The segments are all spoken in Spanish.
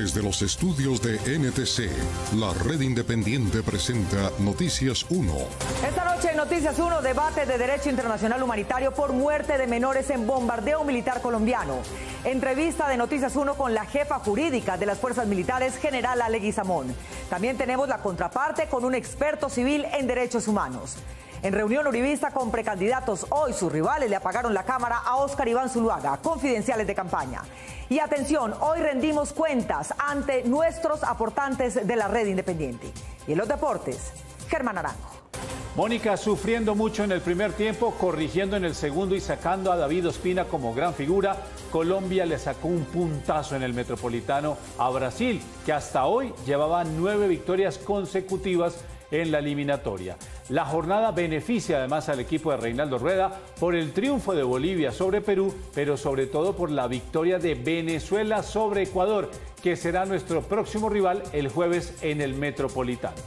Desde los estudios de NTC, la red independiente presenta Noticias 1. Esta noche en Noticias 1, debate de derecho internacional humanitario por muerte de menores en bombardeo militar colombiano. Entrevista de Noticias 1 con la jefa jurídica de las fuerzas militares, general Ale Guizamón. También tenemos la contraparte con un experto civil en derechos humanos. En reunión uribista con precandidatos, hoy sus rivales le apagaron la cámara a Óscar Iván Zuluaga, confidenciales de campaña. Y atención, hoy rendimos cuentas ante nuestros aportantes de la red independiente. Y en los deportes, Germán Arango. Mónica sufriendo mucho en el primer tiempo, corrigiendo en el segundo y sacando a David Ospina como gran figura. Colombia le sacó un puntazo en el Metropolitano a Brasil, que hasta hoy llevaba 9 victorias consecutivas en la eliminatoria. La jornada beneficia además al equipo de Reinaldo Rueda por el triunfo de Bolivia sobre Perú, pero sobre todo por la victoria de Venezuela sobre Ecuador, que será nuestro próximo rival el jueves en el Metropolitano.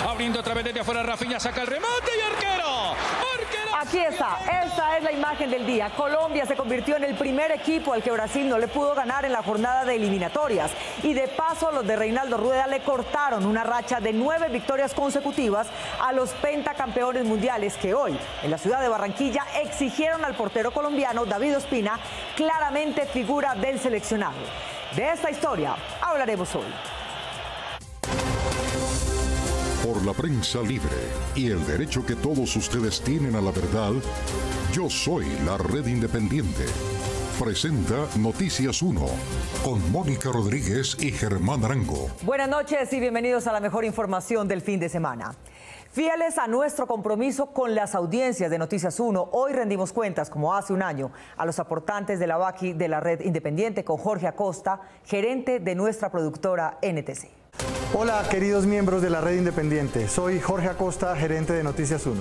Abriendo otra vez desde afuera, Rafinha saca el remate y arquero. Aquí está, esta es la imagen del día. Colombia se convirtió en el primer equipo al que Brasil no le pudo ganar en la jornada de eliminatorias. Y de paso, los de Reinaldo Rueda le cortaron una racha de 9 victorias consecutivas a los pentacampeones mundiales que hoy, en la ciudad de Barranquilla, exigieron al portero colombiano David Ospina, claramente figura del seleccionado. De esta historia hablaremos hoy. Por la prensa libre y el derecho que todos ustedes tienen a la verdad, yo soy la red independiente. Presenta Noticias 1 con Mónica Rodríguez y Germán Arango. Buenas noches y bienvenidos a la mejor información del fin de semana. Fieles a nuestro compromiso con las audiencias de Noticias 1, hoy rendimos cuentas, como hace un año, a los aportantes de la Vaki de la red independiente con Jorge Acosta, gerente de nuestra productora NTC. Hola, queridos miembros de la red independiente. Soy Jorge Acosta, gerente de Noticias 1.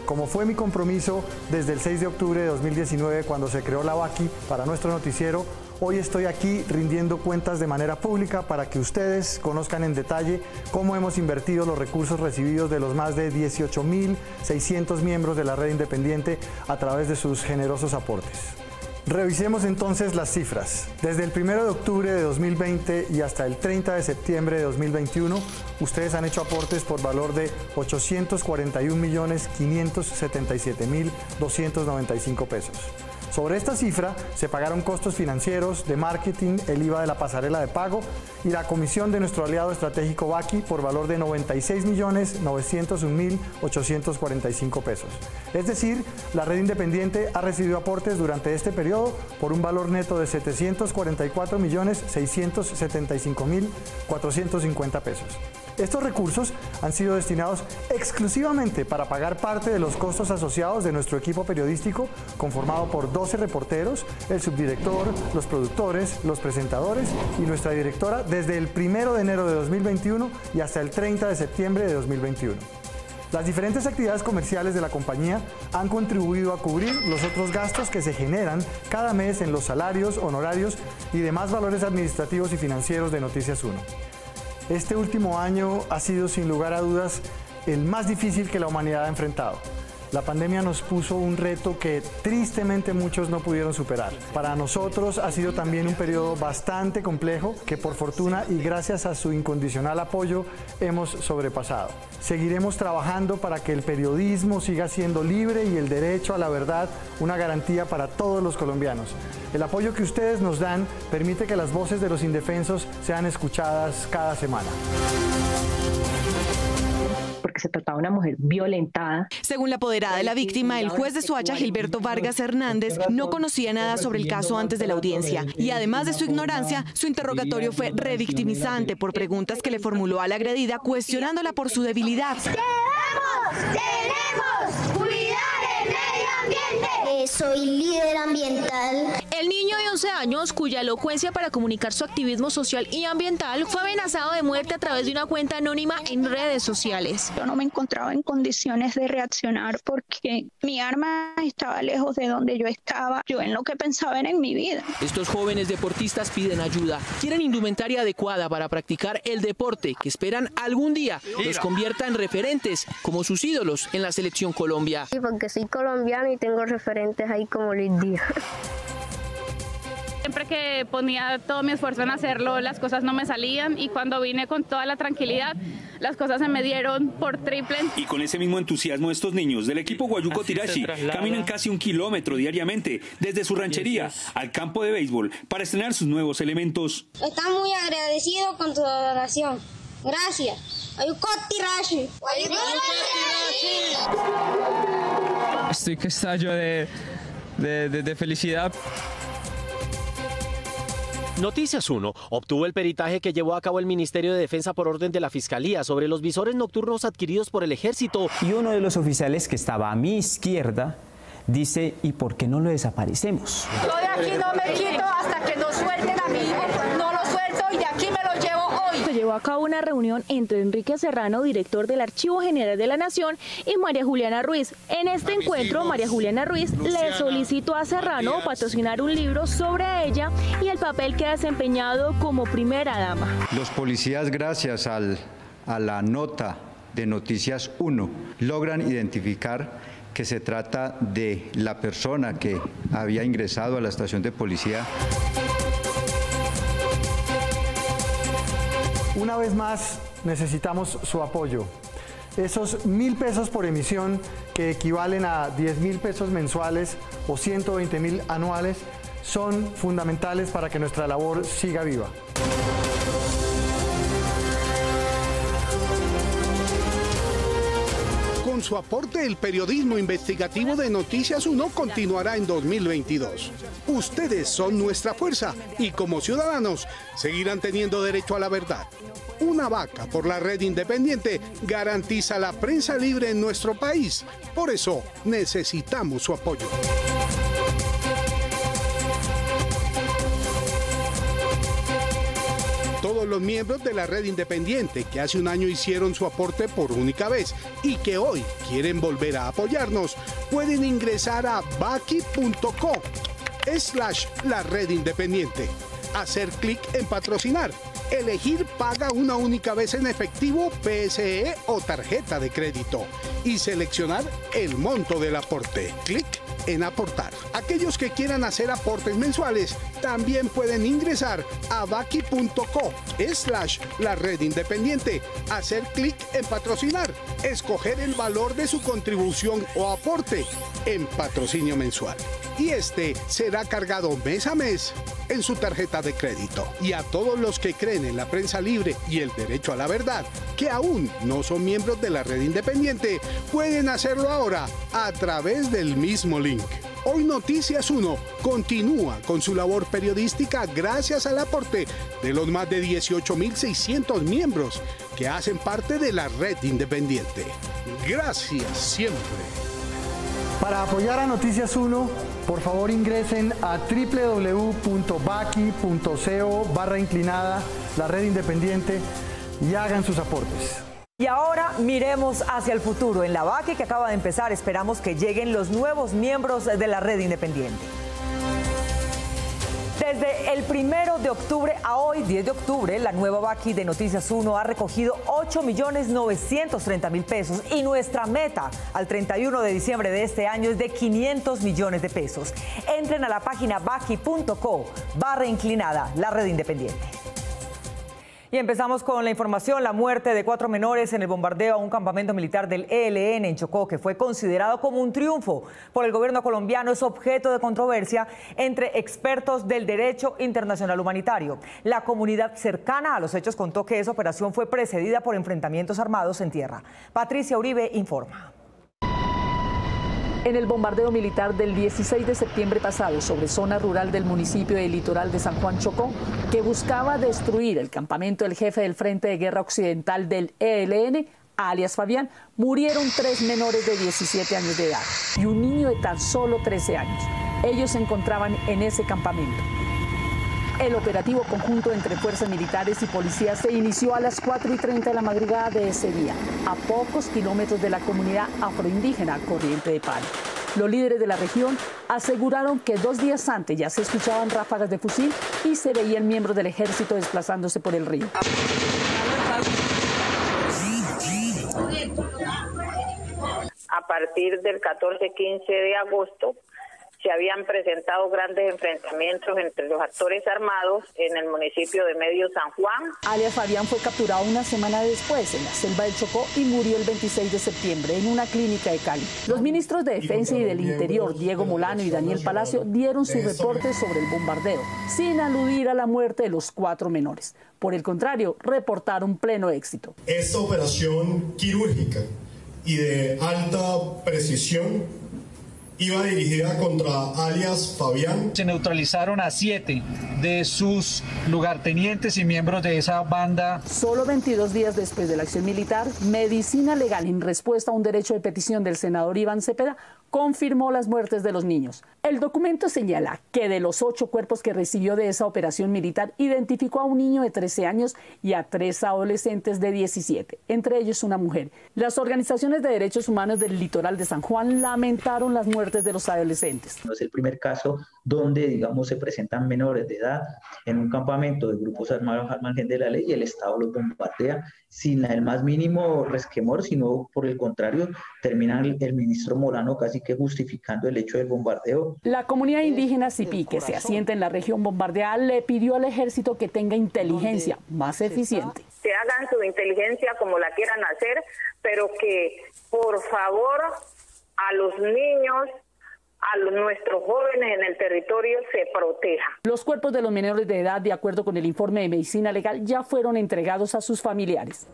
Como fue mi compromiso desde el 6 de octubre de 2019, cuando se creó la Vaki para nuestro noticiero, hoy estoy aquí rindiendo cuentas de manera pública para que ustedes conozcan en detalle cómo hemos invertido los recursos recibidos de los más de 18.600 miembros de la red independiente a través de sus generosos aportes. Revisemos entonces las cifras. Desde el 1 de octubre de 2020 y hasta el 30 de septiembre de 2021, ustedes han hecho aportes por valor de 841.577.295 pesos. Sobre esta cifra se pagaron costos financieros, de marketing, el IVA de la pasarela de pago y la comisión de nuestro aliado estratégico Vaki por valor de 96.901.845 pesos. Es decir, la red independiente ha recibido aportes durante este periodo por un valor neto de 744.675.450 pesos. Estos recursos han sido destinados exclusivamente para pagar parte de los costos asociados de nuestro equipo periodístico, conformado por 12 reporteros, el subdirector, los productores, los presentadores y nuestra directora desde el 1 de enero de 2021 y hasta el 30 de septiembre de 2021. Las diferentes actividades comerciales de la compañía han contribuido a cubrir los otros gastos que se generan cada mes en los salarios, honorarios y demás valores administrativos y financieros de Noticias 1. Este último año ha sido, sin lugar a dudas, el más difícil que la humanidad ha enfrentado. La pandemia nos puso un reto que tristemente muchos no pudieron superar. Para nosotros ha sido también un periodo bastante complejo que por fortuna y gracias a su incondicional apoyo hemos sobrepasado. Seguiremos trabajando para que el periodismo siga siendo libre y el derecho a la verdad una garantía para todos los colombianos. El apoyo que ustedes nos dan permite que las voces de los indefensos sean escuchadas cada semana. Porque se trataba de una mujer violentada. Según la apoderada de la víctima, el juez de Soacha, Gilberto Vargas Hernández, no conocía nada sobre el caso antes de la audiencia y además de su ignorancia, su interrogatorio fue revictimizante por preguntas que le formuló a la agredida cuestionándola por su debilidad. ¡Tenemos cuidar el medio ambiente! Soy líder ambiental. El niño de 11 años, cuya elocuencia para comunicar su activismo social y ambiental fue amenazado de muerte a través de una cuenta anónima en redes sociales. Yo no me encontraba en condiciones de reaccionar porque mi arma estaba lejos de donde yo estaba. Yo en lo que pensaba era en mi vida. Estos jóvenes deportistas piden ayuda. Quieren indumentaria adecuada para practicar el deporte que esperan algún día los convierta en referentes como sus ídolos en la selección Colombia. Sí, porque soy colombiano y tengo referentes ahí como Luis Díaz. siempre que ponía todo mi esfuerzo en hacerlo, las cosas no me salían, y cuando vine con toda la tranquilidad, las cosas se me dieron por triple. Y con ese mismo entusiasmo, estos niños del equipo Guayuco Tirashi caminan casi 1 kilómetro diariamente desde su ranchería al campo de béisbol para estrenar sus nuevos elementos. Estamos muy agradecidos con tu donación. Gracias. Guayuco Tirashi. Estoy que estallo de felicidad. Noticias 1 obtuvo el peritaje que llevó a cabo el Ministerio de Defensa por orden de la Fiscalía sobre los visores nocturnos adquiridos por el Ejército. Y uno de los oficiales que estaba a mi izquierda dice, ¿y por qué no lo desaparecemos? Yo de aquí no me quito hasta que nos suelten a mi hijo, no lo suelto y de aquí me lo llevo hoy. Se llevó a cabo una reunión entre Enrique Serrano, director del Archivo General de la Nación, y María Juliana Ruiz. En este encuentro, María Juliana Ruiz le solicitó a Serrano patrocinar un libro sobre ella y el papel que ha desempeñado como primera dama. Los policías, gracias a la nota de Noticias 1, logran identificar que se trata de la persona que había ingresado a la estación de policía. Una vez más, necesitamos su apoyo. Esos 1.000 pesos por emisión, que equivalen a 10.000 pesos mensuales o 120.000 anuales, son fundamentales para que nuestra labor siga viva. Con su aporte, el periodismo investigativo de Noticias 1 continuará en 2022. Ustedes son nuestra fuerza y como ciudadanos seguirán teniendo derecho a la verdad. Una vaca por la red independiente garantiza la prensa libre en nuestro país. Por eso necesitamos su apoyo. Todos los miembros de la red independiente que hace un año hicieron su aporte por única vez y que hoy quieren volver a apoyarnos, pueden ingresar a baki.co/la red independiente, hacer clic en patrocinar, elegir paga una única vez en efectivo, PSE o tarjeta de crédito y seleccionar el monto del aporte. Clic en aportar. Aquellos que quieran hacer aportes mensuales también pueden ingresar a baki.co/la red independiente, hacer clic en patrocinar, escoger el valor de su contribución o aporte en patrocinio mensual. Y este será cargado mes a mes en su tarjeta de crédito. Y a todos los que creen en la prensa libre y el derecho a la verdad, que aún no son miembros de la red independiente, pueden hacerlo ahora a través del mismo link. Hoy Noticias 1 continúa con su labor periodística gracias al aporte de los más de 18.600 miembros que hacen parte de la red independiente. Gracias siempre. Para apoyar a Noticias 1, por favor ingresen a www.baki.co/inclinada, la red independiente, y hagan sus aportes. Y ahora miremos hacia el futuro. En la Baki, que acaba de empezar, esperamos que lleguen los nuevos miembros de la red independiente. Desde el 1 de octubre a hoy, 10 de octubre, la nueva Baki de Noticias 1 ha recogido 8.930.000 pesos y nuestra meta al 31 de diciembre de este año es de 500 millones de pesos. Entren a la página baki.co/inclinada, la red independiente. Y empezamos con la información. La muerte de 4 menores en el bombardeo a un campamento militar del ELN en Chocó, que fue considerado como un triunfo por el gobierno colombiano, es objeto de controversia entre expertos del derecho internacional humanitario. La comunidad cercana a los hechos contó que esa operación fue precedida por enfrentamientos armados en tierra. Patricia Uribe informa. En el bombardeo militar del 16 de septiembre pasado sobre zona rural del municipio del litoral de San Juan Chocó, que buscaba destruir el campamento del jefe del Frente de Guerra Occidental del ELN, alias Fabián, murieron 3 menores de 17 años de edad y un niño de tan solo 13 años. Ellos se encontraban en ese campamento. El operativo conjunto entre fuerzas militares y policías se inició a las 4:30 de la madrugada de ese día, a pocos kilómetros de la comunidad afroindígena Corriente de Palo. Los líderes de la región aseguraron que 2 días antes ya se escuchaban ráfagas de fusil y se veían miembros del ejército desplazándose por el río. A partir del 14-15 de agosto, se habían presentado grandes enfrentamientos entre los actores armados en el municipio de Medio San Juan. Alias Fabián fue capturado una semana después en la selva del Chocó y murió el 26 de septiembre en una clínica de Cali. Los ministros de Defensa y del Interior, Diego Molano y Daniel Palacio, dieron su reporte sobre el bombardeo, sin aludir a la muerte de los 4 menores. Por el contrario, reportaron pleno éxito. Esta operación quirúrgica y de alta precisión iba dirigida contra alias Fabián. Se neutralizaron a 7 de sus lugartenientes y miembros de esa banda. Solo 22 días después de la acción militar, Medicina Legal, en respuesta a un derecho de petición del senador Iván Cepeda, confirmó las muertes de los niños. El documento señala que de los 8 cuerpos que recibió de esa operación militar, identificó a un niño de 13 años y a 3 adolescentes de 17, entre ellos una mujer. Las organizaciones de derechos humanos del litoral de San Juan lamentaron las muertes de los adolescentes. No es el primer caso donde, digamos, se presentan menores de edad en un campamento de grupos armados al margen de la ley y el Estado los bombardea sin el más mínimo resquemor, sino por el contrario, termina el ministro Molano casi que justificando el hecho del bombardeo. La comunidad indígena Cipí, que se asienta en la región bombardeada, le pidió al ejército que tenga inteligencia más eficiente. Que hagan su inteligencia como la quieran hacer, pero que por favor a los niños, a nuestros jóvenes en el territorio se proteja. Los cuerpos de los menores de edad, de acuerdo con el informe de Medicina Legal, ya fueron entregados a sus familiares.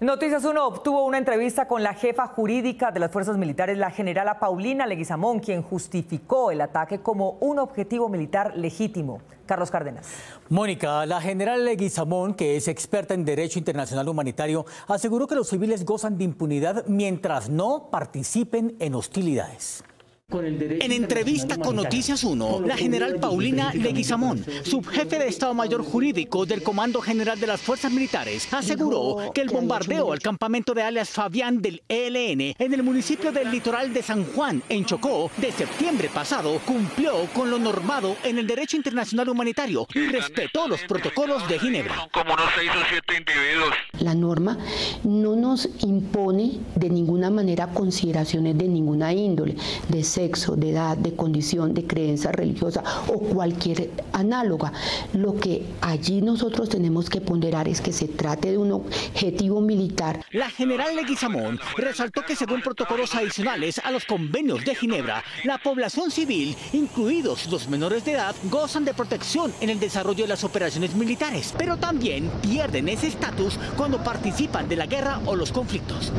Noticias 1 obtuvo una entrevista con la jefa jurídica de las fuerzas militares, la generala Paulina Leguizamón, quien justificó el ataque como un objetivo militar legítimo. Carlos Cárdenas. Mónica, la general Leguizamón, que es experta en derecho internacional humanitario, aseguró que los civiles gozan de impunidad mientras no participen en hostilidades. En entrevista con Noticias 1, la general Paulina Leguizamón, subjefe de Estado Mayor Jurídico del Comando General de las Fuerzas Militares, aseguró que el bombardeo al campamento de alias Fabián del ELN en el municipio del litoral de San Juan, en Chocó, de septiembre pasado, cumplió con lo normado en el derecho internacional humanitario y respetó los protocolos de Ginebra. Como unos 6 o 7 individuos. La norma no nos impone de ninguna manera consideraciones de ninguna índole, de sexo, de edad, de condición, de creencia religiosa o cualquier análoga. Lo que allí nosotros tenemos que ponderar es que se trate de un objetivo militar. La general Leguizamón resaltó que según protocolos adicionales a los convenios de Ginebra, la población civil, incluidos los menores de edad, gozan de protección en el desarrollo de las operaciones militares, pero también pierden ese estatus cuando participan de la guerra o los conflictos.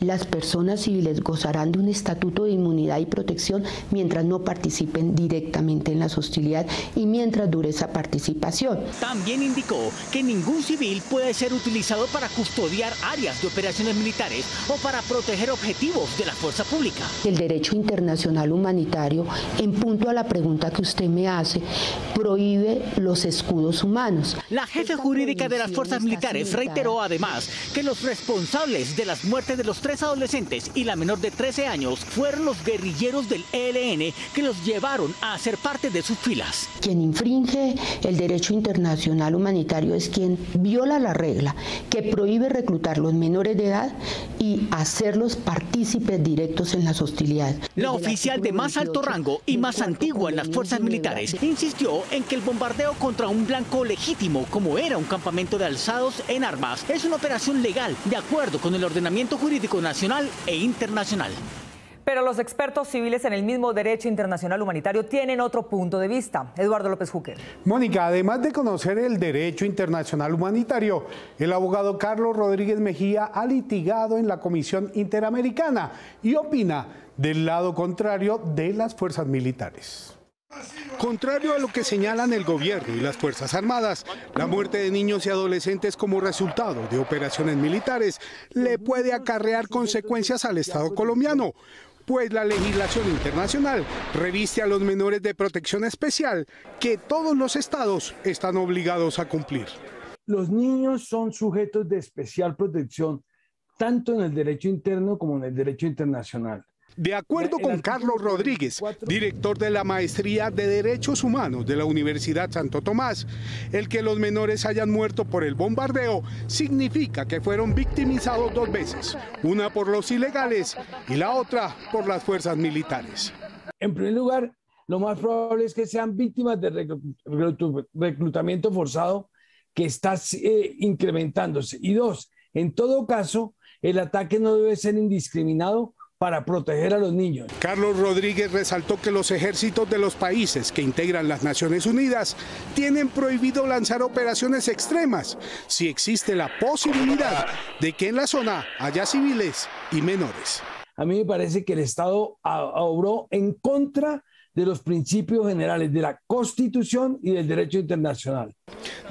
Las personas civiles gozarán de un estatuto de inmunidad y protección mientras no participen directamente en las hostilidades y mientras dure esa participación. También indicó que ningún civil puede ser utilizado para custodiar áreas de operaciones militares o para proteger objetivos de la fuerza pública. El derecho internacional humanitario, en punto a la pregunta que usted me hace, prohíbe los escudos humanos. La jefe jurídica de las fuerzas militares reiteró además que los responsables de las muertes de los 3 adolescentes y la menor de 13 años fueron los guerrilleros del ELN que los llevaron a ser parte de sus filas. Quien infringe el derecho internacional humanitario es quien viola la regla que prohíbe reclutar los menores de edad y hacerlos partícipes directos en las hostilidades. La oficial de más alto rango y más antigua en las fuerzas militares insistió en que el bombardeo contra un blanco legítimo, como era un campamento de alzados en armas, es una operación legal de acuerdo con el ordenamiento jurídico nacional e internacional. Pero los expertos civiles en el mismo derecho internacional humanitario tienen otro punto de vista. Eduardo López Júquer. Mónica, además de conocer el derecho internacional humanitario, el abogado Carlos Rodríguez Mejía ha litigado en la Comisión Interamericana y opina del lado contrario de las fuerzas militares. Contrario a lo que señalan el gobierno y las Fuerzas Armadas, la muerte de niños y adolescentes como resultado de operaciones militares le puede acarrear consecuencias al Estado colombiano, pues la legislación internacional reviste a los menores de protección especial que todos los estados están obligados a cumplir. Los niños son sujetos de especial protección, tanto en el derecho interno como en el derecho internacional. De acuerdo con Carlos Rodríguez, director de la Maestría de Derechos Humanos de la Universidad Santo Tomás, el que los menores hayan muerto por el bombardeo significa que fueron victimizados 2 veces, una por los ilegales y la otra por las fuerzas militares. En primer lugar, lo más probable es que sean víctimas de reclutamiento forzado que está incrementándose. Y dos, en todo caso, el ataque no debe ser indiscriminado para proteger a los niños. Carlos Rodríguez resaltó que los ejércitos de los países que integran las Naciones Unidas tienen prohibido lanzar operaciones extremas si existe la posibilidad de que en la zona haya civiles y menores. A mí me parece que el Estado obró en contra de los principios generales de la Constitución y del derecho internacional.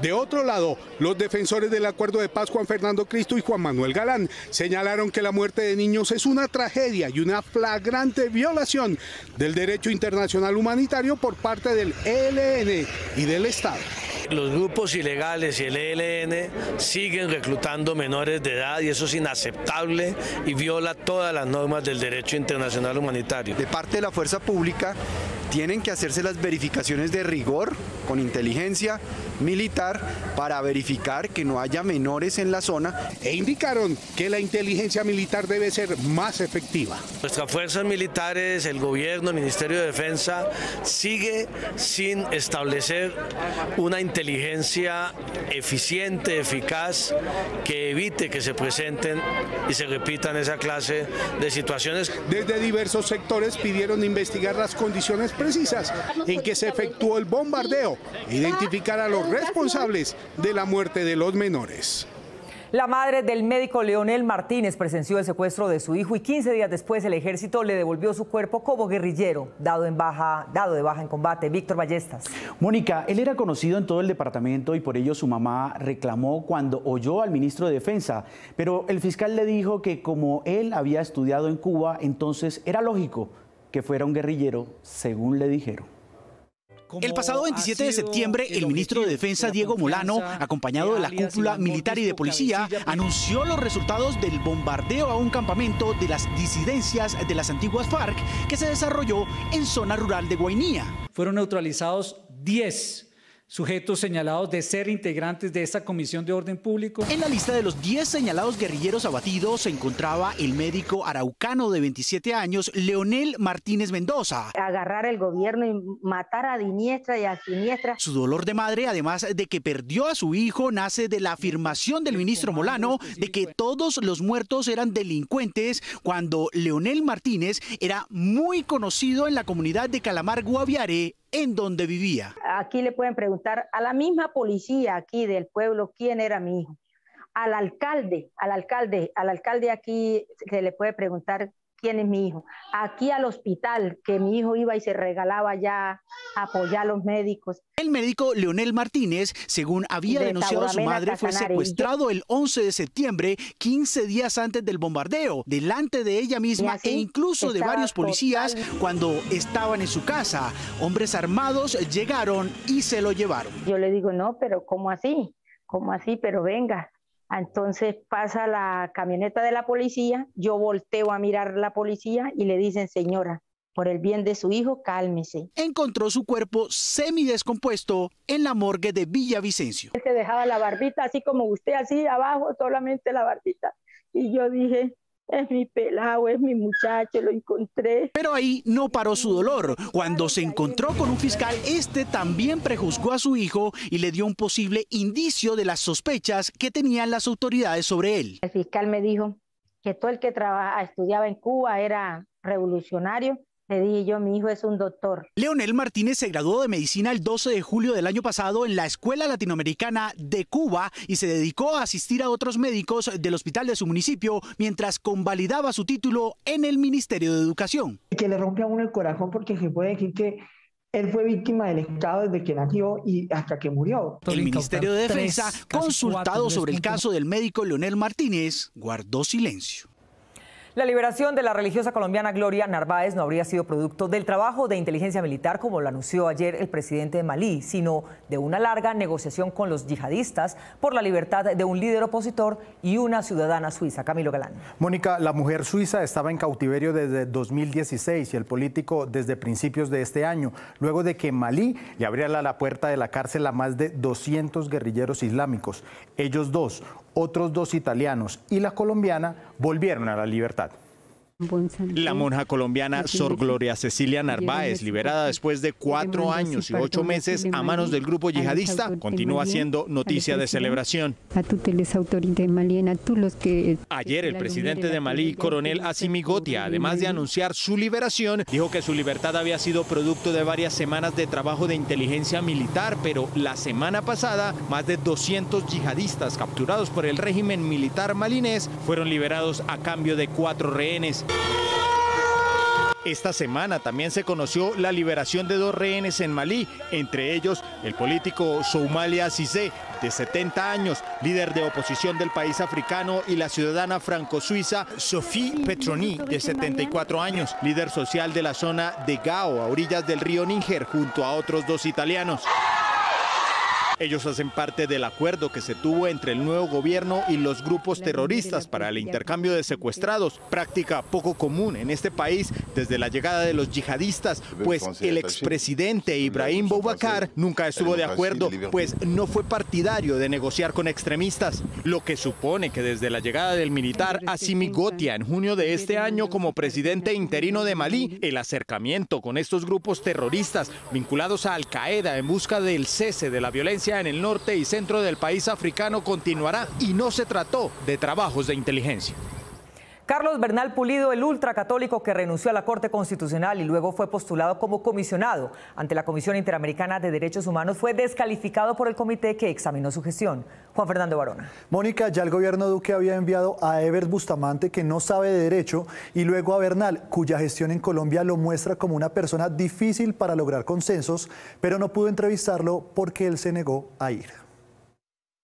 De otro lado, los defensores del acuerdo de paz Juan Fernando Cristo y Juan Manuel Galán señalaron que la muerte de niños es una tragedia y una flagrante violación del derecho internacional humanitario por parte del ELN y del Estado. Los grupos ilegales y el ELN siguen reclutando menores de edad y eso es inaceptable y viola todas las normas del derecho internacional humanitario. De parte de la fuerza pública tienen que hacerse las verificaciones de rigor con inteligencia militar para verificar que no haya menores en la zona. E indicaron que la inteligencia militar debe ser más efectiva. Nuestras fuerzas militares, el gobierno, el Ministerio de Defensa sigue sin establecer una inteligencia eficiente, eficaz, que evite que se presenten y se repitan esa clase de situaciones. Desde diversos sectores pidieron investigar las condiciones precisas en que se efectuó el bombardeo e identificar a los responsables de la muerte de los menores. La madre del médico Leonel Martínez presenció el secuestro de su hijo y 15 días después el ejército le devolvió su cuerpo como guerrillero, dado de baja en combate. Víctor Ballestas. Mónica, él era conocido en todo el departamento y por ello su mamá reclamó cuando oyó al ministro de Defensa, pero el fiscal le dijo que como él había estudiado en Cuba, entonces era lógico que fuera un guerrillero, según le dijeron. El pasado 27 de septiembre, el ministro de Defensa, Diego Molano, acompañado de la cúpula militar y de policía, anunció los resultados del bombardeo a un campamento de las disidencias de las antiguas FARC que se desarrolló en zona rural de Guainía. Fueron neutralizados 10 sujetos señalados de ser integrantes de esta Comisión de Orden Público. En la lista de los 10 señalados guerrilleros abatidos se encontraba el médico araucano de 27 años, Leonel Martínez Mendoza. Agarrar el gobierno y matar a diestra y a siniestra. Su dolor de madre, además de que perdió a su hijo, nace de la afirmación del ministro Molano de que todos los muertos eran delincuentes cuando Leonel Martínez era muy conocido en la comunidad de Calamar Guaviare, en donde vivía. Aquí le pueden preguntar a la misma policía aquí del pueblo quién era mi hijo. Al alcalde aquí se le puede preguntar quién es mi hijo. Aquí al hospital, que mi hijo iba y se regalaba ya a apoyar a los médicos. El médico Leonel Martínez, según había denunciado a su madre, fue secuestrado el 11 de septiembre, 15 días antes del bombardeo, delante de ella misma e incluso de varios policías cuando estaban en su casa. Hombres armados llegaron y se lo llevaron. Yo le digo, no, pero ¿cómo así? ¿Cómo así? Pero venga. Entonces pasa la camioneta de la policía, yo volteo a mirar la policía y le dicen, señora, por el bien de su hijo, cálmese. Encontró su cuerpo semidescompuesto en la morgue de Villavicencio. Él se dejaba la barbita así como usted, así abajo, solamente la barbita. Y yo dije, es mi pelado, es mi muchacho, lo encontré. Pero ahí no paró su dolor. Cuando se encontró con un fiscal, este también prejuzgó a su hijo y le dio un posible indicio de las sospechas que tenían las autoridades sobre él. El fiscal me dijo que todo el que estudiaba en Cuba era revolucionario. Le dije yo, mi hijo es un doctor. Leonel Martínez se graduó de medicina el 12 de julio del año pasado en la Escuela Latinoamericana de Cuba y se dedicó a asistir a otros médicos del hospital de su municipio mientras convalidaba su título en el Ministerio de Educación. Que le rompe a uno el corazón porque se puede decir que él fue víctima del Estado desde que nació y hasta que murió. El Ministerio de Defensa, consultado sobre el caso del médico Leonel Martínez, guardó silencio. La liberación de la religiosa colombiana Gloria Narváez no habría sido producto del trabajo de inteligencia militar, como lo anunció ayer el presidente de Malí, sino de una larga negociación con los yihadistas por la libertad de un líder opositor y una ciudadana suiza. Camilo Galán. Mónica, la mujer suiza estaba en cautiverio desde 2016 y el político desde principios de este año, luego de que Malí le abriera la puerta de la cárcel a más de 200 guerrilleros islámicos. Ellos dos, otros dos italianos y la colombiana volvieron a la libertad. La monja colombiana Sor Gloria Cecilia Narváez, liberada después de 4 años y 8 meses a manos del grupo yihadista, continúa siendo noticia de celebración. Ayer el presidente de Malí, coronel Assimi Goïta, además de anunciar su liberación, dijo que su libertad había sido producto de varias semanas de trabajo de inteligencia militar, pero la semana pasada más de 200 yihadistas capturados por el régimen militar malinés fueron liberados a cambio de 4 rehenes. Esta semana también se conoció la liberación de 2 rehenes en Malí, entre ellos el político Soumaïla Cissé, de 70 años, líder de oposición del país africano, y la ciudadana franco-suiza Sophie Petroni, de 74 años, líder social de la zona de Gao, a orillas del río Níger, junto a otros 2 italianos. Ellos hacen parte del acuerdo que se tuvo entre el nuevo gobierno y los grupos terroristas para el intercambio de secuestrados, práctica poco común en este país desde la llegada de los yihadistas, pues el expresidente Ibrahim Boubacar nunca estuvo de acuerdo, pues no fue partidario de negociar con extremistas, lo que supone que desde la llegada del militar Assimi Goïta en junio de este año como presidente interino de Malí, el acercamiento con estos grupos terroristas vinculados a Al Qaeda en busca del cese de la violencia en el norte y centro del país africano continuará, y no se trató de trabajos de inteligencia. Carlos Bernal Pulido, el ultracatólico que renunció a la Corte Constitucional y luego fue postulado como comisionado ante la Comisión Interamericana de Derechos Humanos, fue descalificado por el comité que examinó su gestión. Juan Fernando Barona. Mónica, ya el gobierno Duque había enviado a Evert Bustamante, que no sabe de derecho, y luego a Bernal, cuya gestión en Colombia lo muestra como una persona difícil para lograr consensos, pero no pudo entrevistarlo porque él se negó a ir.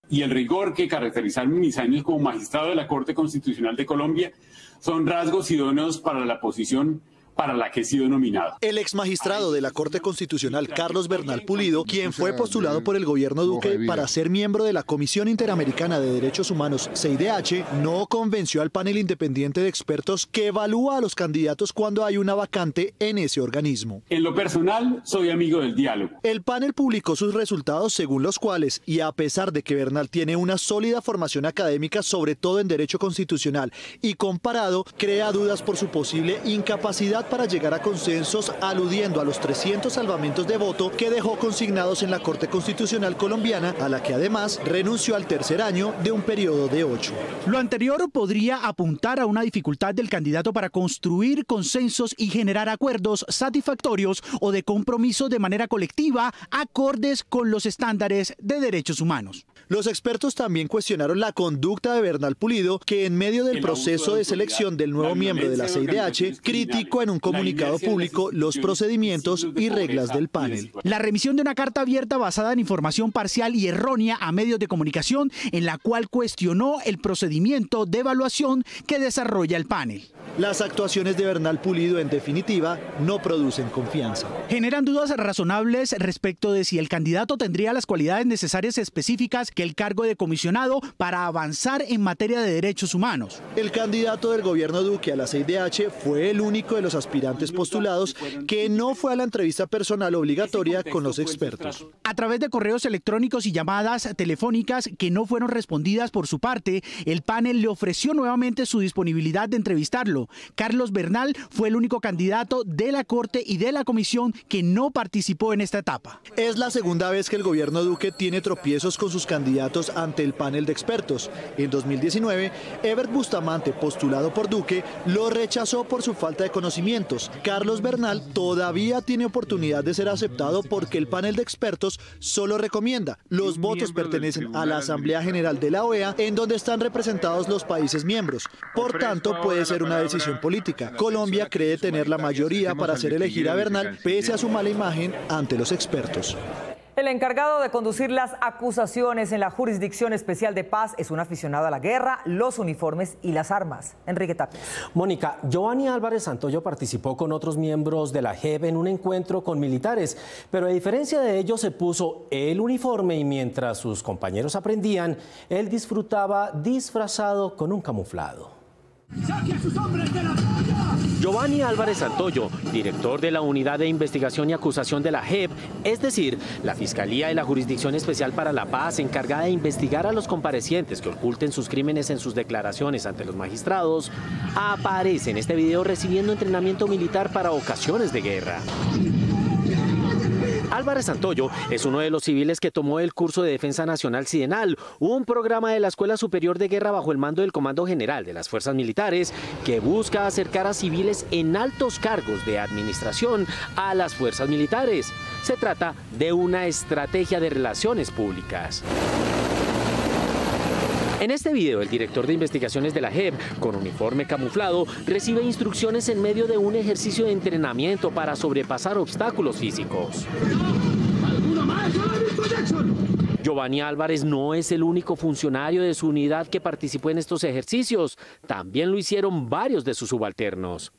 Y el rigor que caracterizaron mis años como magistrado de la Corte Constitucional de Colombia son rasgos idóneos para la posición para la que he sido nominado. El ex magistrado de la Corte Constitucional, Carlos Bernal Pulido, quien fue postulado por el gobierno Duque para ser miembro de la Comisión Interamericana de Derechos Humanos, CIDH, no convenció al panel independiente de expertos que evalúa a los candidatos cuando hay una vacante en ese organismo. En lo personal, soy amigo del diálogo. El panel publicó sus resultados, según los cuales, y a pesar de que Bernal tiene una sólida formación académica, sobre todo en derecho constitucional y comparado, crea dudas por su posible incapacidad para llegar a consensos, aludiendo a los 300 salvamentos de voto que dejó consignados en la Corte Constitucional colombiana, a la que además renunció al tercer año de un periodo de 8. Lo anterior podría apuntar a una dificultad del candidato para construir consensos y generar acuerdos satisfactorios o de compromiso de manera colectiva, acordes con los estándares de derechos humanos. Los expertos también cuestionaron la conducta de Bernal Pulido, que en medio del proceso de selección del nuevo miembro de la CIDH, criticó en un comunicado público los procedimientos y reglas del panel. La remisión de una carta abierta basada en información parcial y errónea a medios de comunicación, en la cual cuestionó el procedimiento de evaluación que desarrolla el panel. Las actuaciones de Bernal Pulido, en definitiva, no producen confianza. Generan dudas razonables respecto de si el candidato tendría las cualidades necesarias específicas que el cargo de comisionado para avanzar en materia de derechos humanos. El candidato del gobierno Duque a la CIDH fue el único de los aspirantes postulados que no fue a la entrevista personal obligatoria con los expertos. A través de correos electrónicos y llamadas telefónicas que no fueron respondidas por su parte, el panel le ofreció nuevamente su disponibilidad de entrevistarlo. Carlos Bernal fue el único candidato de la Corte y de la Comisión que no participó en esta etapa. Es la segunda vez que el gobierno Duque tiene tropiezos con sus candidatos ante el panel de expertos. En 2019, Evert Bustamante, postulado por Duque, lo rechazó por su falta de conocimientos. Carlos Bernal todavía tiene oportunidad de ser aceptado porque el panel de expertos solo recomienda. Los votos pertenecen a la Asamblea General de la OEA, en donde están representados los países miembros. Por tanto, puede ser una decisión política. Colombia cree tener la mayoría para hacer elegir a Bernal, pese a su mala imagen ante los expertos. El encargado de conducir las acusaciones en la Jurisdicción Especial de Paz es un aficionado a la guerra, los uniformes y las armas. Enrique Tapia. Mónica, Giovanni Álvarez Santoyo participó con otros miembros de la JEP en un encuentro con militares, pero a diferencia de ellos se puso el uniforme y mientras sus compañeros aprendían, él disfrutaba disfrazado con un camuflado. Giovanni Álvarez Santoyo, director de la Unidad de Investigación y Acusación de la JEP, es decir, la Fiscalía y la Jurisdicción Especial para la Paz encargada de investigar a los comparecientes que oculten sus crímenes en sus declaraciones ante los magistrados, aparece en este video recibiendo entrenamiento militar para ocasiones de guerra. Álvarez Santoyo es uno de los civiles que tomó el curso de Defensa Nacional Sidenal, un programa de la Escuela Superior de Guerra bajo el mando del Comando General de las Fuerzas Militares que busca acercar a civiles en altos cargos de administración a las fuerzas militares. Se trata de una estrategia de relaciones públicas. En este video, el director de investigaciones de la JEP, con uniforme camuflado, recibe instrucciones en medio de un ejercicio de entrenamiento para sobrepasar obstáculos físicos. Giovanni Álvarez no es el único funcionario de su unidad que participó en estos ejercicios. También lo hicieron varios de sus subalternos.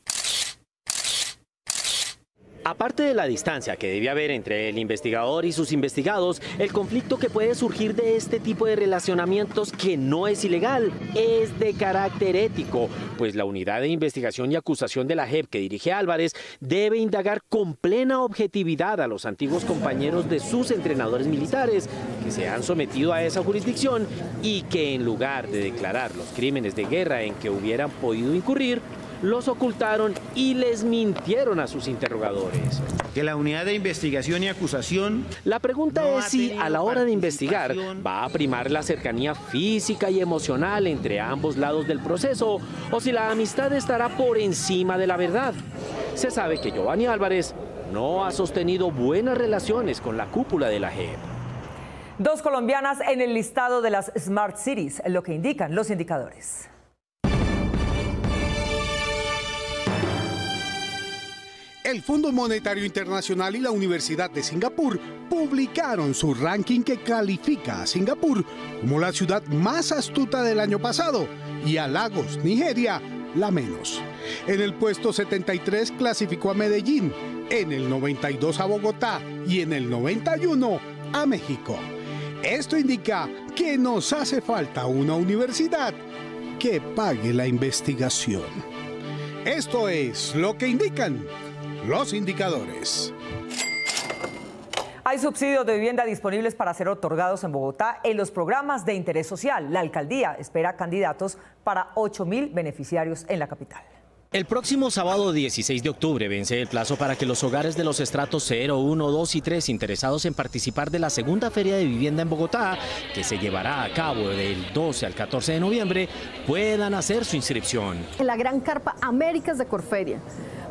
Aparte de la distancia que debe haber entre el investigador y sus investigados, el conflicto que puede surgir de este tipo de relacionamientos, que no es ilegal, es de carácter ético, pues la Unidad de Investigación y Acusación de la JEP que dirige Álvarez debe indagar con plena objetividad a los antiguos compañeros de sus entrenadores militares que se han sometido a esa jurisdicción y que en lugar de declarar los crímenes de guerra en que hubieran podido incurrir, los ocultaron y les mintieron a sus interrogadores. Que la Unidad de Investigación y Acusación... La pregunta es si a la hora de investigar va a primar la cercanía física y emocional entre ambos lados del proceso o si la amistad estará por encima de la verdad. Se sabe que Giovanni Álvarez no ha sostenido buenas relaciones con la cúpula de la JEP. 2 colombianas en el listado de las Smart Cities, lo que indican los indicadores. El Fondo Monetario Internacional y la Universidad de Singapur publicaron su ranking que califica a Singapur como la ciudad más astuta del año pasado y a Lagos, Nigeria, la menos. En el puesto 73 clasificó a Medellín, en el 92 a Bogotá y en el 91 a México. Esto indica que nos hace falta una universidad que pague la investigación. Esto es lo que indican los indicadores. Hay subsidios de vivienda disponibles para ser otorgados en Bogotá en los programas de interés social. La alcaldía espera candidatos para 8.000 beneficiarios en la capital. El próximo sábado 16 de octubre vence el plazo para que los hogares de los estratos 0, 1, 2 y 3 interesados en participar de la segunda Feria de Vivienda en Bogotá, que se llevará a cabo del 12 al 14 de noviembre, puedan hacer su inscripción. En la Gran Carpa Américas de Corferia.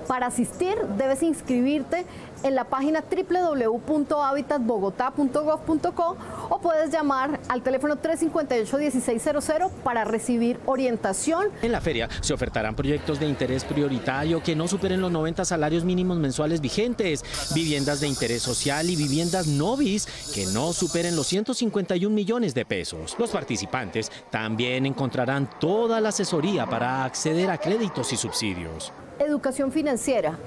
Para asistir debes inscribirte en la página www.habitatbogotá.gov.co o puedes llamar al teléfono 358-1600 para recibir orientación. En la feria se ofertarán proyectos de interés prioritario que no superen los 90 salarios mínimos mensuales vigentes, viviendas de interés social y viviendas novis que no superen los 151 millones de pesos. Los participantes también encontrarán toda la asesoría para acceder a créditos y subsidios. Educación financiera,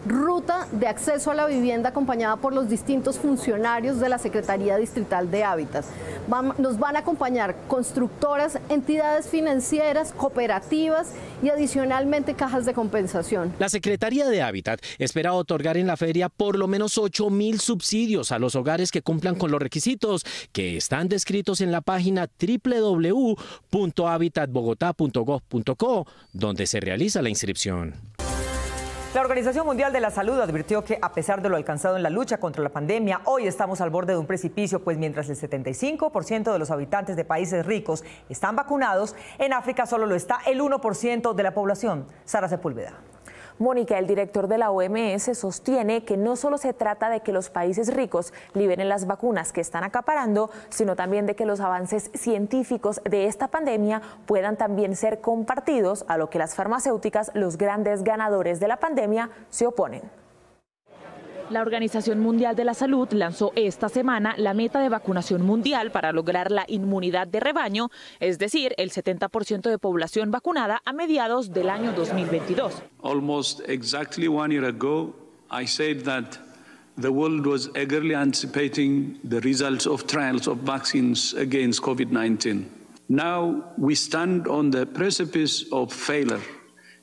ruta de acceso a la vivienda acompañada por los distintos funcionarios de la Secretaría Distrital de Hábitat. Nos van a acompañar constructoras, entidades financieras, cooperativas y adicionalmente cajas de compensación. La Secretaría de Hábitat espera otorgar en la feria por lo menos 8.000 subsidios a los hogares que cumplan con los requisitos que están descritos en la página www.habitatbogotá.gov.co, donde se realiza la inscripción. La Organización Mundial de la Salud advirtió que, a pesar de lo alcanzado en la lucha contra la pandemia, hoy estamos al borde de un precipicio, pues mientras el 75% de los habitantes de países ricos están vacunados, en África solo lo está el 1% de la población. Sara Sepúlveda. Mónica, el director de la OMS sostiene que no solo se trata de que los países ricos liberen las vacunas que están acaparando, sino también de que los avances científicos de esta pandemia puedan también ser compartidos, a lo que las farmacéuticas, los grandes ganadores de la pandemia, se oponen. La Organización Mundial de la Salud lanzó esta semana la meta de vacunación mundial para lograr la inmunidad de rebaño, es decir, el 70% de población vacunada a mediados del año 2022. Almost exactly 1 year ago, I said that the world was eagerly anticipating the results of trials of vaccines against COVID-19. Now we stand on the precipice of failure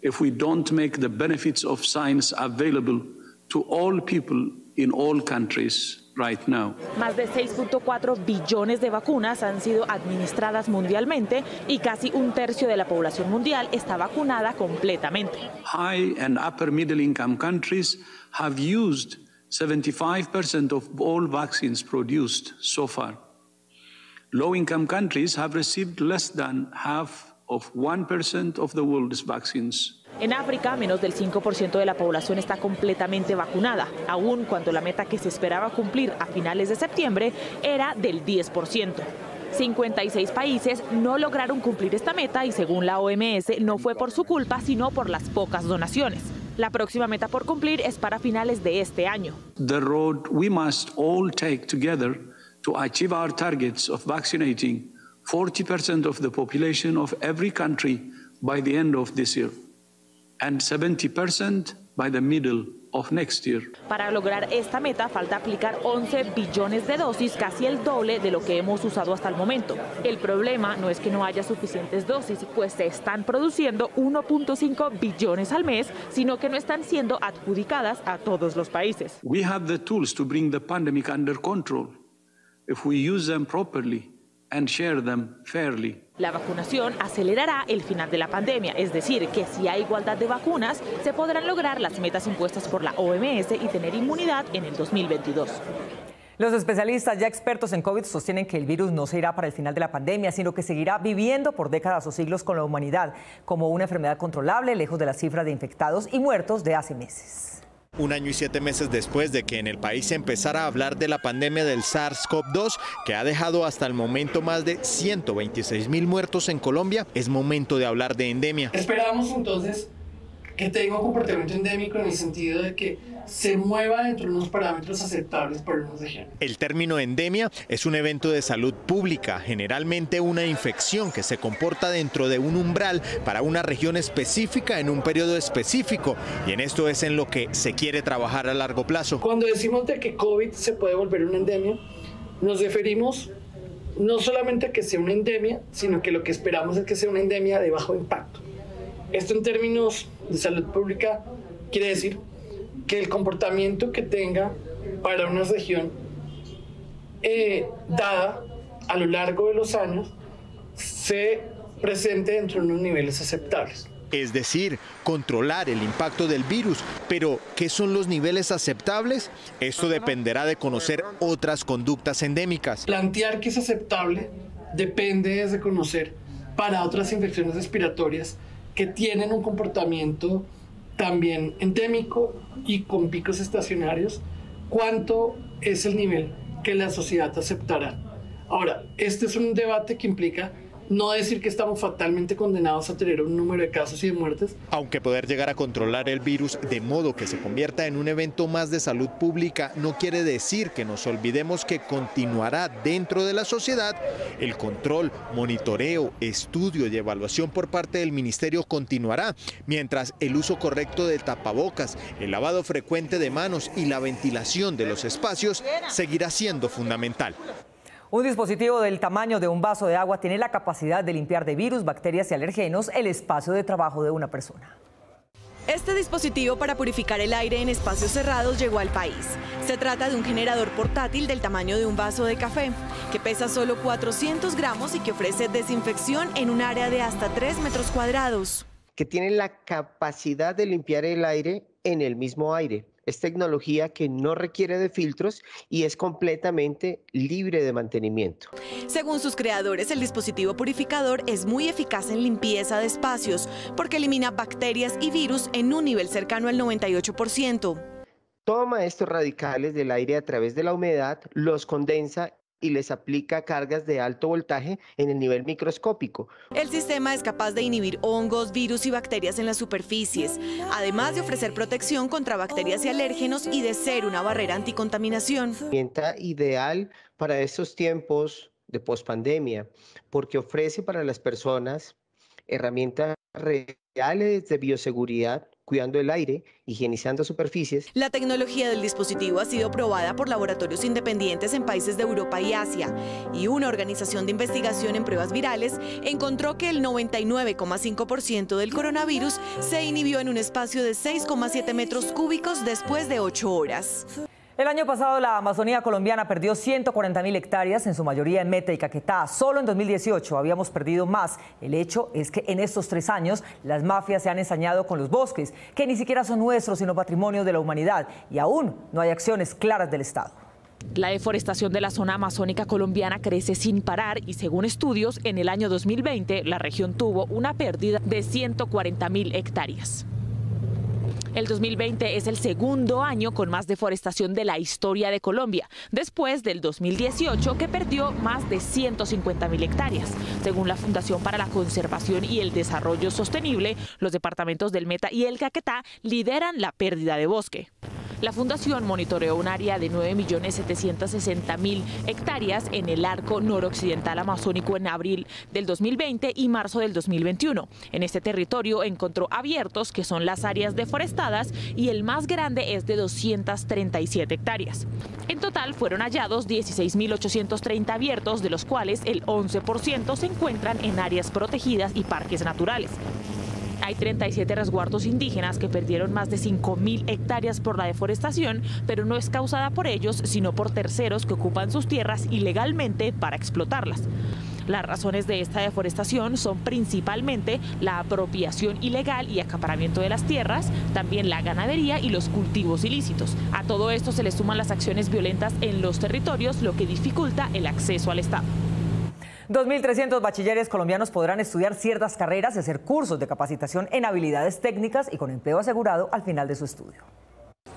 if we don't make the benefits of science available to all people in all countries right now. Más de 6.4 billones de vacunas han sido administradas mundialmente y casi un tercio de la población mundial está vacunada completamente. High and upper middle income countries have used 75% of all vaccines produced so far. Low income countries have received less than half of 1% of the world's vaccines. En África, menos del 5% de la población está completamente vacunada, aun cuando la meta que se esperaba cumplir a finales de septiembre era del 10%. 56 países no lograron cumplir esta meta y según la OMS no fue por su culpa, sino por las pocas donaciones. La próxima meta por cumplir es para finales de este año. The road we must all take together to achieve our targets of vaccinating 40% of the population of every country by the end of this year and 70% by the middle of next year. Para lograr esta meta falta aplicar 11 billones de dosis, casi el doble de lo que hemos usado hasta el momento. El problema no es que no haya suficientes dosis, pues se están produciendo 1.5 billones al mes, sino que no están siendo adjudicadas a todos los países. We have the tools to bring the pandemic under control if we use them properly and share them fairly. La vacunación acelerará el final de la pandemia, es decir, que si hay igualdad de vacunas, se podrán lograr las metas impuestas por la OMS y tener inmunidad en el 2022. Los especialistas ya expertos en COVID sostienen que el virus no se irá para el final de la pandemia, sino que seguirá viviendo por décadas o siglos con la humanidad, como una enfermedad controlable, lejos de la cifra de infectados y muertos de hace meses. 1 año y 7 meses después de que en el país se empezara a hablar de la pandemia del SARS-CoV-2, que ha dejado hasta el momento más de 126.000 muertos en Colombia, es momento de hablar de endemia. Esperamos entonces que tenga un comportamiento endémico en el sentido de que se mueva dentro de unos parámetros aceptables para una región. El término endemia es un evento de salud pública, generalmente una infección que se comporta dentro de un umbral para una región específica en un periodo específico, y en esto es en lo que se quiere trabajar a largo plazo. Cuando decimos de que COVID se puede volver una endemia, nos referimos no solamente a que sea una endemia, sino que lo que esperamos es que sea una endemia de bajo impacto. Esto en términos de salud pública quiere decir que el comportamiento que tenga para una región dada a lo largo de los años se presente dentro de unos niveles aceptables. Es decir, controlar el impacto del virus. Pero, ¿qué son los niveles aceptables? Esto dependerá de conocer otras conductas endémicas. Plantear que es aceptable depende de conocer para otras infecciones respiratorias que tienen un comportamiento también endémico y con picos estacionarios, cuánto es el nivel que la sociedad aceptará. Ahora, este es un debate que implica no decir que estamos fatalmente condenados a tener un número de casos y de muertes. Aunque poder llegar a controlar el virus de modo que se convierta en un evento más de salud pública no quiere decir que nos olvidemos que continuará dentro de la sociedad el control, monitoreo, estudio y evaluación por parte del ministerio continuará, mientras el uso correcto de tapabocas, el lavado frecuente de manos y la ventilación de los espacios seguirá siendo fundamental. Un dispositivo del tamaño de un vaso de agua tiene la capacidad de limpiar de virus, bacterias y alergenos el espacio de trabajo de una persona. Este dispositivo para purificar el aire en espacios cerrados llegó al país. Se trata de un generador portátil del tamaño de un vaso de café, que pesa solo 400 gramos y que ofrece desinfección en un área de hasta 3 metros cuadrados. Que tiene la capacidad de limpiar el aire en el mismo aire. Es tecnología que no requiere de filtros y es completamente libre de mantenimiento. Según sus creadores, el dispositivo purificador es muy eficaz en limpieza de espacios porque elimina bacterias y virus en un nivel cercano al 98%. Toma estos radicales del aire a través de la humedad, los condensa y les aplica cargas de alto voltaje en el nivel microscópico. El sistema es capaz de inhibir hongos, virus y bacterias en las superficies, además de ofrecer protección contra bacterias y alérgenos y de ser una barrera anticontaminación. Herramienta ideal para estos tiempos de pospandemia, porque ofrece para las personas herramientas reales de bioseguridad cuidando el aire, higienizando superficies. La tecnología del dispositivo ha sido probada por laboratorios independientes en países de Europa y Asia, y una organización de investigación en pruebas virales encontró que el 99,5% del coronavirus se inhibió en un espacio de 6,7 metros cúbicos después de 8 horas. El año pasado la Amazonía colombiana perdió 140.000 hectáreas, en su mayoría en Meta y Caquetá. Solo en 2018 habíamos perdido más. El hecho es que en estos 3 años las mafias se han ensañado con los bosques, que ni siquiera son nuestros, sino patrimonio de la humanidad. Y aún no hay acciones claras del Estado. La deforestación de la zona amazónica colombiana crece sin parar y, según estudios, en el año 2020 la región tuvo una pérdida de 140.000 hectáreas. El 2020 es el segundo año con más deforestación de la historia de Colombia, después del 2018, que perdió más de 150.000 hectáreas. Según la Fundación para la Conservación y el Desarrollo Sostenible, los departamentos del Meta y el Caquetá lideran la pérdida de bosque. La Fundación monitoreó un área de 9.760.000 hectáreas en el arco noroccidental amazónico en abril del 2020 y marzo del 2021. En este territorio encontró abiertos, que son las áreas deforestadas, y el más grande es de 237 hectáreas. En total fueron hallados 16.830 abiertos, de los cuales el 11% se encuentran en áreas protegidas y parques naturales. Hay 37 resguardos indígenas que perdieron más de 5.000 hectáreas por la deforestación, pero no es causada por ellos, sino por terceros que ocupan sus tierras ilegalmente para explotarlas. Las razones de esta deforestación son principalmente la apropiación ilegal y acaparamiento de las tierras, también la ganadería y los cultivos ilícitos. A todo esto se le suman las acciones violentas en los territorios, lo que dificulta el acceso al Estado. 2.300 bachilleres colombianos podrán estudiar ciertas carreras y hacer cursos de capacitación en habilidades técnicas y con empleo asegurado al final de su estudio.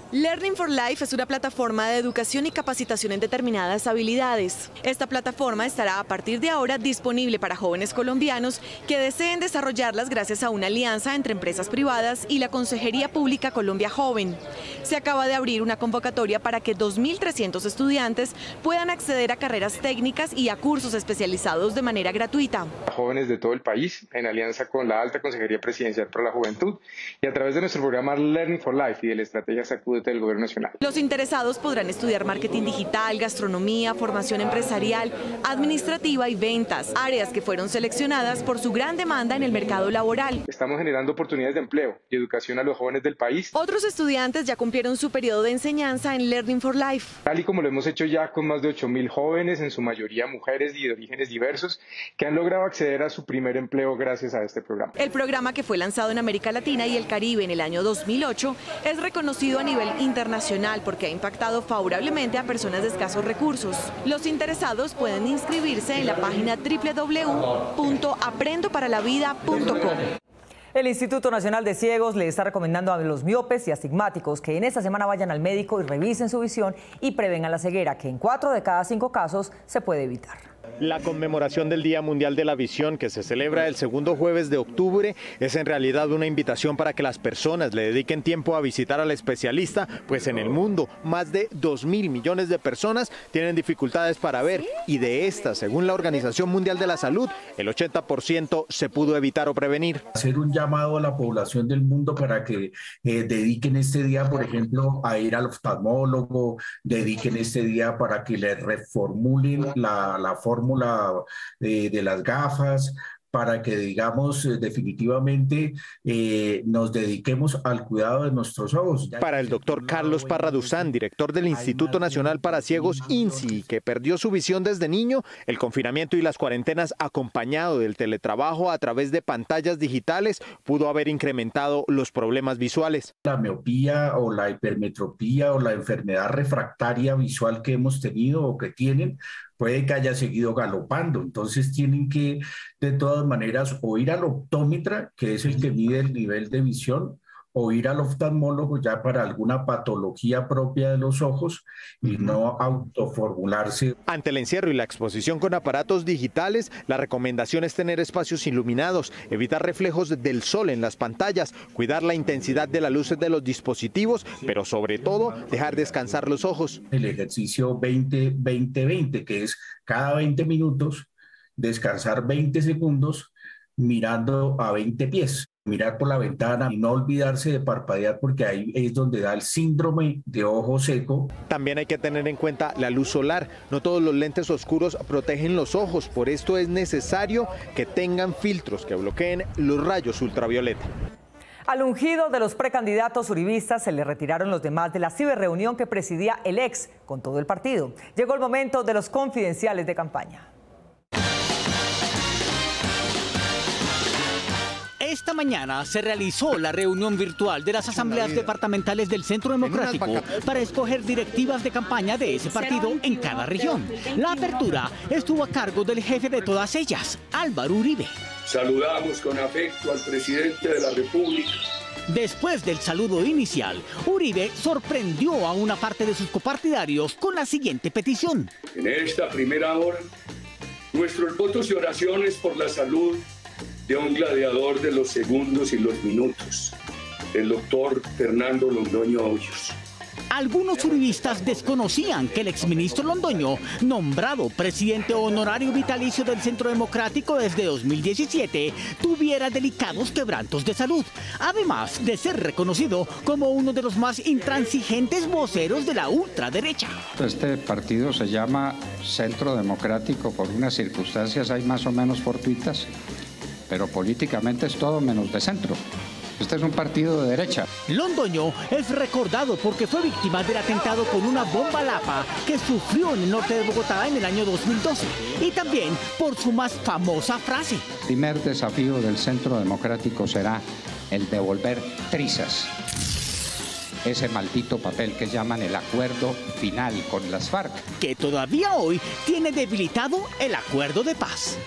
Learning for Life es una plataforma de educación y capacitación en determinadas habilidades. Esta plataforma estará a partir de ahora disponible para jóvenes colombianos que deseen desarrollarlas gracias a una alianza entre empresas privadas y la Consejería Pública Colombia Joven. Se acaba de abrir una convocatoria para que 2.300 estudiantes puedan acceder a carreras técnicas y a cursos especializados de manera gratuita. Jóvenes de todo el país, en alianza con la Alta Consejería Presidencial para la Juventud y a través de nuestro programa Learning for Life y de la estrategia Sacude del Gobierno Nacional. Los interesados podrán estudiar marketing digital, gastronomía, formación empresarial, administrativa y ventas, áreas que fueron seleccionadas por su gran demanda en el mercado laboral. Estamos generando oportunidades de empleo y educación a los jóvenes del país. Otros estudiantes ya cumplieron su periodo de enseñanza en Learning for Life. Tal y como lo hemos hecho ya con más de 8.000 jóvenes, en su mayoría mujeres y de orígenes diversos, que han logrado acceder a su primer empleo gracias a este programa. El programa, que fue lanzado en América Latina y el Caribe en el año 2008, es reconocido a nivel internacional porque ha impactado favorablemente a personas de escasos recursos. Los interesados pueden inscribirse en la página www.aprendoparalaVida.com. El Instituto Nacional de Ciegos le está recomendando a los miopes y astigmáticos que en esta semana vayan al médico y revisen su visión y prevengan la ceguera, que en 4 de cada 5 casos se puede evitar. La conmemoración del Día Mundial de la Visión, que se celebra el segundo jueves de octubre, es en realidad una invitación para que las personas le dediquen tiempo a visitar al especialista, pues en el mundo más de 2.000 millones de personas tienen dificultades para ver, y de estas, según la Organización Mundial de la Salud, el 80% se pudo evitar o prevenir. Hacer un llamado a la población del mundo para que dediquen este día, por ejemplo, a ir al oftalmólogo, dediquen este día para que le reformulen la fórmula de las gafas, para que, digamos, definitivamente nos dediquemos al cuidado de nuestros ojos. Para el doctor Carlos Parraduzán, director del Instituto Nacional para Ciegos INSI, que perdió su visión desde niño, el confinamiento y las cuarentenas acompañado del teletrabajo a través de pantallas digitales pudo haber incrementado los problemas visuales. La miopía o la hipermetropía o la enfermedad refractaria visual que hemos tenido o que tienen, puede que haya seguido galopando, entonces tienen que de todas maneras o ir al optómetra, que es el que mide el nivel de visión, o ir al oftalmólogo ya para alguna patología propia de los ojos y no autoformularse. Ante el encierro y la exposición con aparatos digitales, la recomendación es tener espacios iluminados, evitar reflejos del sol en las pantallas, cuidar la intensidad de las luces de los dispositivos, pero sobre todo dejar descansar los ojos. El ejercicio 20-20-20, que es cada 20 minutos descansar 20 segundos, mirando a 20 pies. Mirar por la ventana y no olvidarse de parpadear, porque ahí es donde da el síndrome de ojo seco. También hay que tener en cuenta la luz solar. No todos los lentes oscuros protegen los ojos, por esto es necesario que tengan filtros que bloqueen los rayos ultravioleta. Al ungido de los precandidatos uribistas se le retiraron los demás de la ciberreunión que presidía el ex con todo el partido. Llegó el momento de los confidenciales de campaña. Esta mañana se realizó la reunión virtual de las asambleas departamentales del Centro Democrático para escoger directivas de campaña de ese partido en cada región. La apertura estuvo a cargo del jefe de todas ellas, Álvaro Uribe. Saludamos con afecto al presidente de la República. Después del saludo inicial, Uribe sorprendió a una parte de sus copartidarios con la siguiente petición. En esta primera hora, nuestros votos y oraciones por la salud de un gladiador de los segundos y los minutos, el doctor Fernando Londoño Hoyos. Algunos uribistas desconocían que el exministro Londoño, nombrado presidente honorario vitalicio del Centro Democrático desde 2017, tuviera delicados quebrantos de salud, además de ser reconocido como uno de los más intransigentes voceros de la ultraderecha. Este partido se llama Centro Democrático por unas circunstancias ahí más o menos fortuitas, pero políticamente es todo menos de centro. Este es un partido de derecha. Londoño es recordado porque fue víctima del atentado con una bomba Lapa que sufrió en el norte de Bogotá en el año 2012. Y también por su más famosa frase. El primer desafío del Centro Democrático será el de volver trizas ese maldito papel que llaman el acuerdo final con las FARC. Que todavía hoy tiene debilitado el acuerdo de paz.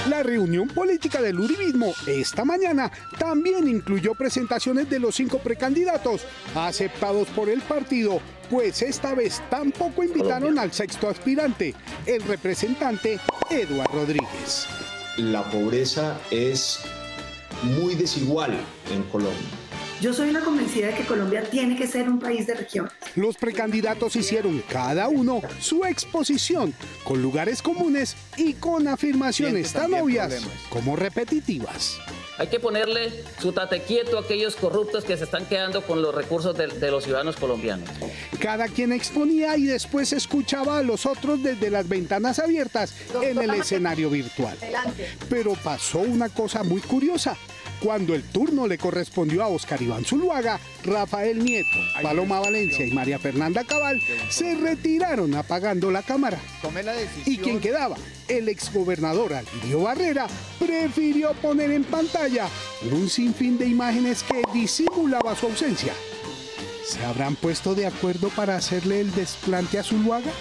La reunión política del uribismo esta mañana también incluyó presentaciones de los 5 precandidatos aceptados por el partido, pues esta vez tampoco invitaron al 6º aspirante, el representante Eduardo Rodríguez. La pobreza es muy desigual en Colombia. Yo soy una convencida de que Colombia tiene que ser un país de región. Los precandidatos hicieron cada uno su exposición, con lugares comunes y con afirmaciones tan obvias como repetitivas. Hay que ponerle su tate quieto a aquellos corruptos que se están quedando con los recursos de los ciudadanos colombianos. Cada quien exponía y después escuchaba a los otros desde las ventanas abiertas en el escenario virtual. Pero pasó una cosa muy curiosa. Cuando el turno le correspondió a Óscar Iván Zuluaga, Rafael Nieto, Paloma Valencia y María Fernanda Cabal se retiraron apagando la cámara. Y quien quedaba, el exgobernador Alirio Barrera, prefirió poner en pantalla un sinfín de imágenes que disimulaba su ausencia. ¿Se habrán puesto de acuerdo para hacerle el desplante a Zuluaga?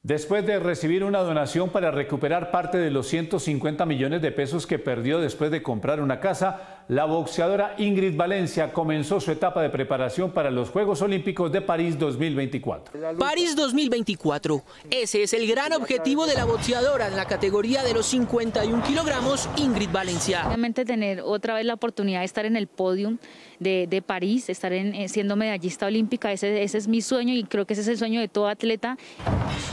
Después de recibir una donación para recuperar parte de los 150 millones de pesos que perdió después de comprar una casa, la boxeadora Ingrid Valencia comenzó su etapa de preparación para los Juegos Olímpicos de París 2024. París 2024. Ese es el gran objetivo de la boxeadora en la categoría de los 51 kilogramos, Ingrid Valencia. Realmente tener otra vez la oportunidad de estar en el podium de París, estar siendo medallista olímpica, ese es mi sueño y creo que ese es el sueño de todo atleta.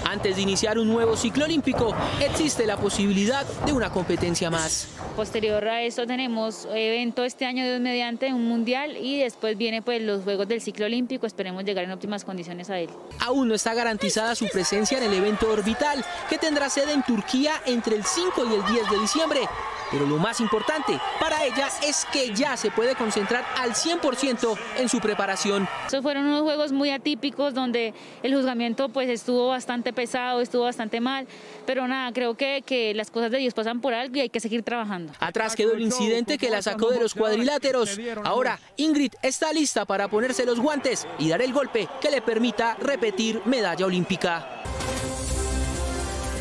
Antes de iniciar un nuevo ciclo olímpico, existe la posibilidad de una competencia más. Posterior a eso tenemos evento este año, Dios mediante, un mundial, y después viene pues los Juegos del ciclo olímpico, esperemos llegar en óptimas condiciones a él. Aún no está garantizada su presencia en el evento orbital, que tendrá sede en Turquía entre el 5 y el 10 de diciembre. Pero lo más importante para ella es que ya se puede concentrar al 100% en su preparación. Esos fueron unos juegos muy atípicos donde el juzgamiento pues estuvo bastante pesado, estuvo bastante mal, pero nada, creo que las cosas de Dios pasan por algo y hay que seguir trabajando. Atrás quedó el incidente que la sacó de los cuadriláteros. Ahora Ingrid está lista para ponerse los guantes y dar el golpe que le permita repetir medalla olímpica.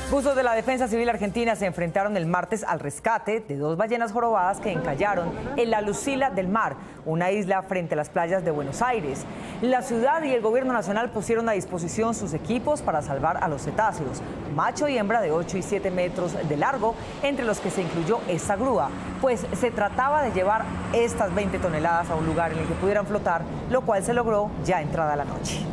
Buzos de la Defensa Civil Argentina se enfrentaron el martes al rescate de 2 ballenas jorobadas que encallaron en la Lucila del Mar, una isla frente a las playas de Buenos Aires. La ciudad y el gobierno nacional pusieron a disposición sus equipos para salvar a los cetáceos, macho y hembra de 8 y 7 metros de largo, entre los que se incluyó esta grúa, pues se trataba de llevar estas 20 toneladas a un lugar en el que pudieran flotar, lo cual se logró ya entrada la noche.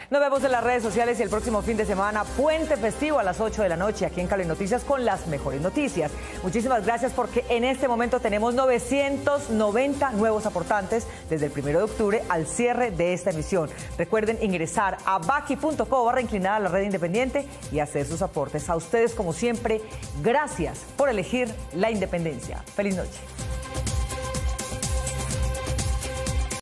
Nos vemos en las redes sociales y el próximo fin de semana, puente festivo a las 8 de la noche aquí en Cable Noticias con las mejores noticias. Muchísimas gracias porque en este momento tenemos 990 nuevos aportantes desde el 1 de octubre al cierre de esta emisión. Recuerden ingresar a baki.co/inclinada a la red independiente y hacer sus aportes. A ustedes, como siempre, gracias por elegir la independencia. Feliz noche.